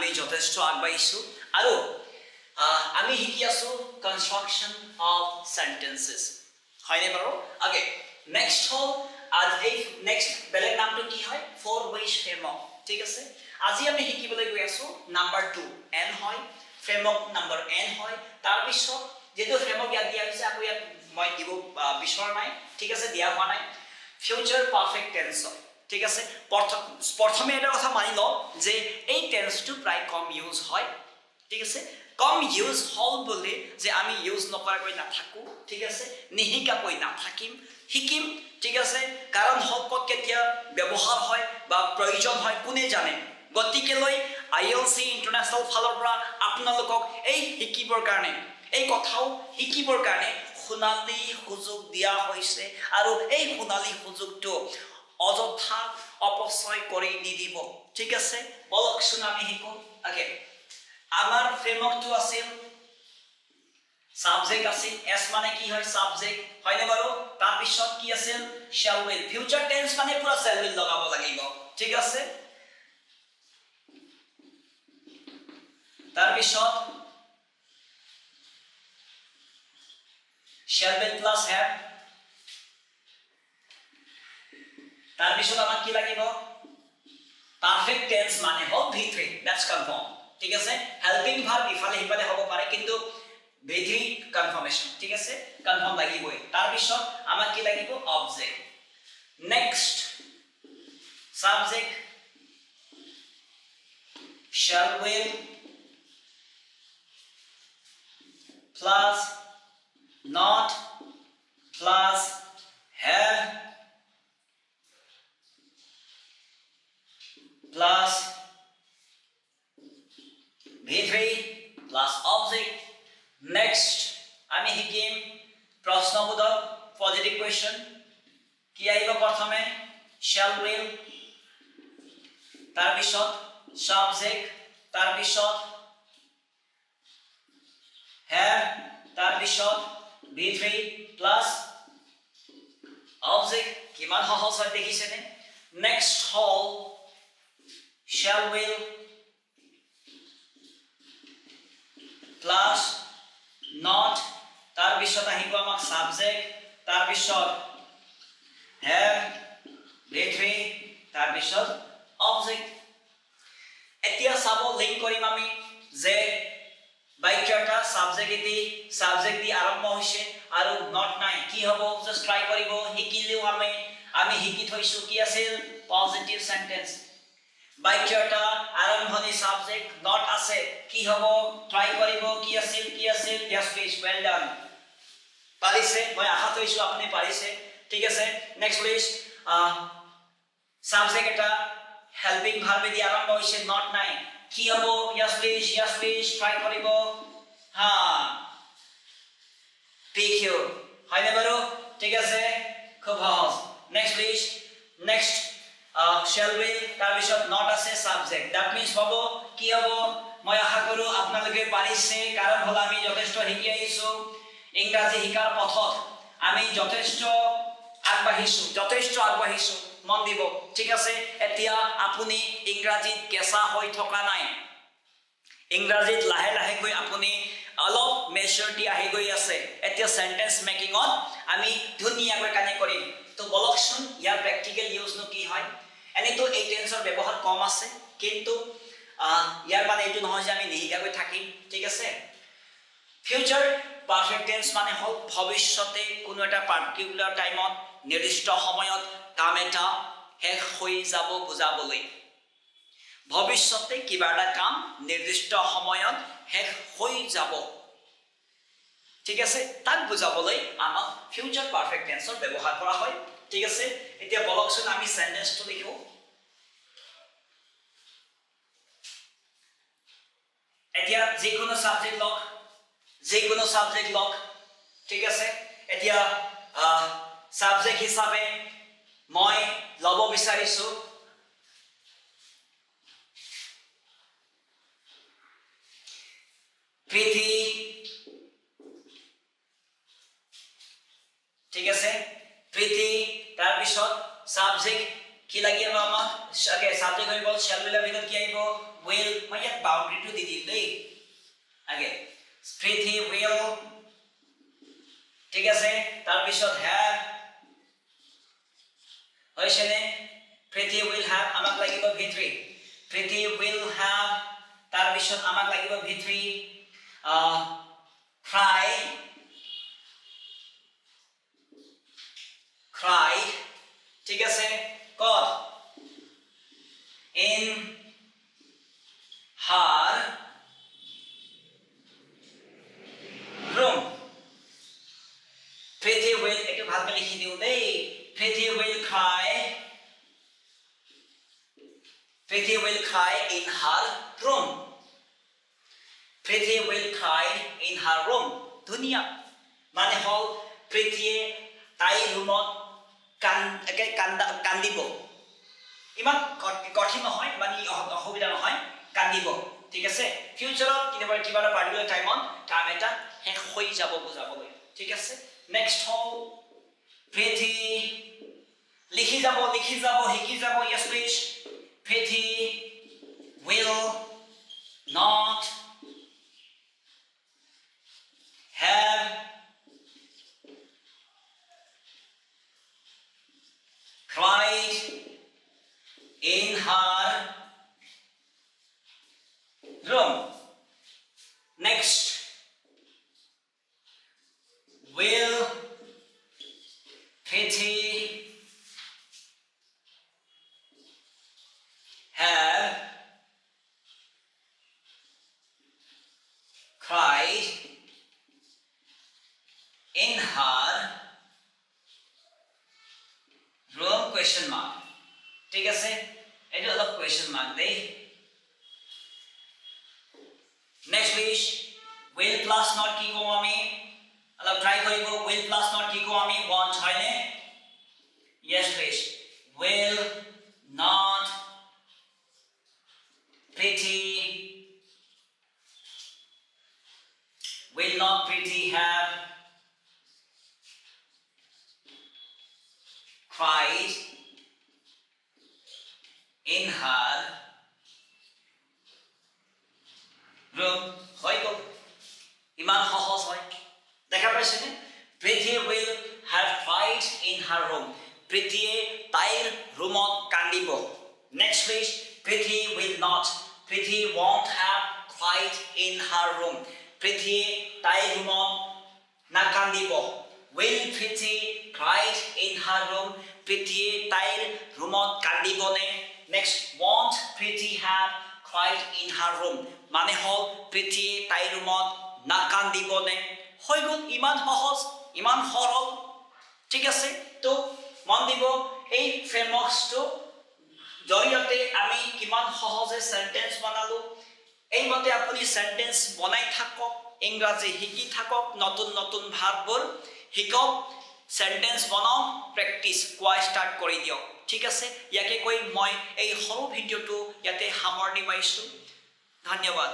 আমি যথেষ্ট আগবাঢ়িছো আৰু আমি শিকি আছো কনস্ট্ৰাকশন অফ সেন্টেন্সেস হয়নে বাৰু ওকে নেক্সট হল আজ এই নেক্সট বেলেগ নামটো কি হয় ফৰ উইচ ফ্ৰেমৱৰ্ক ঠিক আছে আজি আমি শিকিবলৈ গৈ আছো নাম্বাৰ 2 এন হয় ফ্ৰেমৱৰ্ক নাম্বাৰ এন হয় তাৰ পিছত যেটো ফ্ৰেমৱৰ্ক ইয়াত দিয়া হৈছে আকৌ ইয়াত মই দিব বিচৰা নাই ঠিক আছে দিয়া হোৱা নাই ফিউচাৰ পাৰফেক্ট টেন্স ঠিক আছে প্ৰথমে এটা কথা মানি ল যে এই টেন্সটো প্ৰায় কম ইউজ হয় ঠিক আছে কম ইউজ হল বলে যে আমি ইউজ নকৰাকৈ নাথাকো ঠিক আছে নিহিকাকৈ নাথাকিম শিকিম ঠিক আছে কাৰণ হকত কেতিয়া ব্যৱহাৰ হয় বা প্ৰয়োজন হয় কোনে জানে গতিকেলৈ আইএলসি ইন্টাৰনেশ্যনেল ফালৰ পৰা আপোনালোকক এই শিকিবৰ কাৰণে এই কথাও শিকিবৰ কাৰণে খুনালি সুযোগ দিয়া হৈছে আৰু এই খুনালি সুযোগটো অযথা অপচয় কৰি নিদিব ঠিক আছে বলক শুনামি শিকো ওকে আমাৰ ফ্ৰেমৱৰ্কটো আছিল সাবজেক্ট আছিল এস মানে কি হয় সাবজেক্ট হয়নে বাৰু তাৰ পিছত কি আছিল shall will ফিউচাৰ টেন্স মানে পুৰা shall will লগাব লাগিব ঠিক আছে তাৰ পিছত shall will plus have তাৰ পিছত আমাক কি লাগিব পারফেক্ট টেন্স মানে হল v3 দ্যাটস কনফার্ম ঠিক আছে হেল্পিং ভার্ব ইফালে হিপালে হ'ব পাৰে কিন্তু v3 কনফাৰ্মেশন ঠিক আছে কনফাৰ্ম লাগিবই তাৰ পিছত আমাক কি লাগিব object next subject shall will plus not plus have plus v3 plus object next আমি হিকিম প্ৰশ্নবোধক পজিটিভ কোৱেশ্চন কি আহিব প্ৰথমে shall will তাৰ পিছত সাবজেক্ট তাৰ পিছত have তাৰ পিছত v3 plus object কিমান সহজ হয় দেখিছেনে next hall shall will plus not tar bisot ahibo amak subject tar bisot have v3 tar bisot object etia sabo link korim ami je বাক্যটা সাবজেক্ট দি আৰম্ভ হৈছে আৰু not নাই কি হ'ব জাস্ট ট্ৰাই কৰিব হিকিলেও আমি হিকি থৈছো কি আছিল পজিটিভ সেন্টেন্স বাক্যটা আৰম্ভণি সাবজেক্ট not আছে কি হ'ব ট্ৰাই কৰিব কি আছিল yes please well done পাৰিছে মই আশা কৰিছো আপুনি পাৰিছে ঠিক আছে নেক্সট প্লিজ সাবজেক্ট এটা হেল্পিং ভাৰ্ব দি আৰম্ভ হৈছে not নাই কি হ'ব yes please ট্ৰাই কৰিব হা পিক ইউ হয়নে বাৰু ঠিক আছে খুব সহজ next please next shall will তাৰ পিছত not আছে সাবজেক্ট দ্যাট মিন্স হ'ব কি হ'ব মই আশা কৰো আপোনালোকে পাৰিছে কাৰণ হল আমি যথেষ্ট শিকি আহিছো ইংৰাজী শিকাৰ পথত আমি যথেষ্ট আগবাঢ়িছো মন দিব ঠিক আছে এতিয়া আপুনি ইংৰাজীত কেঁচা হৈ থকা নাই ইংৰাজীত লাহে লাহে গৈ আপুনি অলপ মেচুৰিটি আহি গৈ আছে এতিয়া সেন্টেন্স মেকিংত আমি ধুনীয়াকৈ কানে কৰিম তো বলকচোন ইয়াৰ প্ৰেক্টিকেল ইউজ নো কি হয় এনেতো এই টেন্সৰ ব্যৱহাৰ কম আছে কিন্তু ইয়াৰ মানে এইটো নহয় যে আমি নিহিকাকৈ থাকিম ঠিক আছে ফিউচাৰ পারফেক্ট টেন্স মানে হল ভবিষ্যতে কোনো এটা পার্টিকুলার টাইমত নির্দিষ্ট সময়ত কাম এটা শেষ হৈ যাব বুজাবলৈ ভবিষ্যতে কিবা এটা কাম নির্দিষ্ট সময়ত শেষ হৈ যাব ঠিক আছে তাক বুজাবলৈ আমাক ফিউচাৰ পাৰফেক্ট টেন্সৰ ব্যৱহাৰ কৰা হয় ঠিক আছে এতিয়া বলকচোন আমি সেন্টেন্সটো লিখো এতিয়া যিকোনো সাবজেক্ট লক ঠিক আছে এতিয়া সাবজেক্ট হিসাবে মই লব বিচাৰিছো প্ৰীতি ঠিক আছে প্ৰীতি তাৰ পিছত সাবজেক্ট কি লাগিব আমাক ওকে সাবজেক্ট হৈ গল shall will ভিতৰত কি আহিব will মই ইয়াত বাউন্ডাৰীটো দি দিম দেই আগে প্ৰীতি will ঠিক আছে তাৰ পিছত have হৈছেনে প্ৰীতি will have আমাক লাগিব v3 প্ৰীতি will have তাৰ পিছত আমাক লাগিব v3 cried ঠিক আছে কত in her room Preeti will একটু ভালকে লিখি দিও দেই Preeti will cry in her room Preeti will cry in her room ধুনিয়া মানে হল প্ৰীতিয়ে তাই ৰুমত কান্দিব ইমান কঠিন নহয় মানে অসুবিধা নহয় কান্দিব ঠিক আছে ফিউচাৰত কিবা পাৰ্টিকুলাৰ টাইমত টাইম এটা শেষ হৈ যাব বুজাবলৈ ঠিক আছে নেক্সট হল প্ৰীতি লিখি যাব শিকি যাব yes please Preeti will not have cried in her room next will Preeti have cried in her room question mark ঠিক আছে এটা হলো question mark দেই next please will plus not কি কম আমি অলপ ট্রাই কৰিব will plus not কি কম আমি want হয়নে yes please will not Preeti have cried in her room হয় গল ইমান সহজ হয় দেখা পাইছেনে Preeti will have cried in her room প্ৰীতিয়ে তাইৰ ৰুমত কান্দিব next please Preeti will not Preeti won't have cried in her room প্ৰীতিয়ে তাইৰ ৰুমত নাকান্দিব will Preeti cried in her room প্ৰীতিয়ে তাইৰ ৰুমত কান্দিবনে next won't Preeti have cried in her room মানে হল প্ৰীতিয়ে তাইৰ ৰুমত নাকান্দিবনে হৈ গল ইমান সহজ ইমান সৰল ঠিক আছে তো মন দিব এই ফ্ৰেমওয়াৰ্কসটো জৰিয়তে আমি কিমান সহজে সেন্টেন্স বনালো এই মতে আপুনি সেন্টেন্স বনাই থাকক ইংৰাজী শিকি থাকক নতুন নতুন ভাৰ্ববোৰ শিকক সেন্টেন্স বনাও প্ৰ্যাকটিস কোৱা স্টাৰ্ট কৰি দিয়ক ঠিক আছে ইয়াকে কৈ মই এই সৰু ভিডিওটো ইয়াতে সামৰণি মাৰিছো ধন্যবাদ